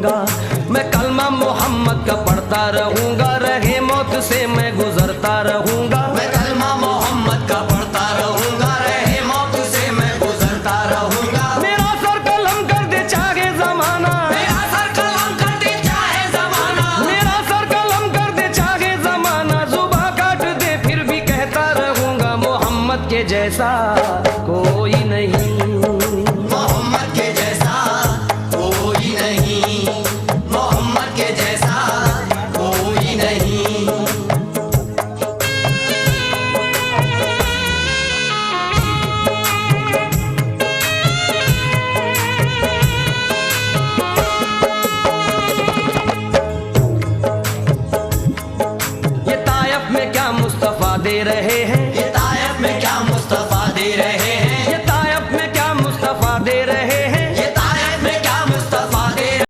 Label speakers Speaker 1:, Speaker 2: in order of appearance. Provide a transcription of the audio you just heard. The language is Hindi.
Speaker 1: रहूंगा, मैं कलमा मोहम्मद का पढ़ता रहूंगा, रहे मौत से मैं गुजरता रहूंगा।
Speaker 2: मैं कलमा मोहम्मद का पढ़ता रहूंगा, रहे मौत से मैं गुजरता रहूंगा।
Speaker 1: मेरा सर कलम कर दे चाहे जमाना,
Speaker 2: मेरा सर कलम कर दे चाहे जमाना,
Speaker 1: मेरा सर कलम कर दे चाहे जमाना, जुबां काट दे फिर भी कहता रहूंगा, मोहम्मद के जैसा कोई नहीं,
Speaker 2: मोहम्मद के जैसा कोई नहीं, मोहम्मद के जैसा कोई नहीं।
Speaker 1: ये तायफ में क्या मुस्तफा दे रहे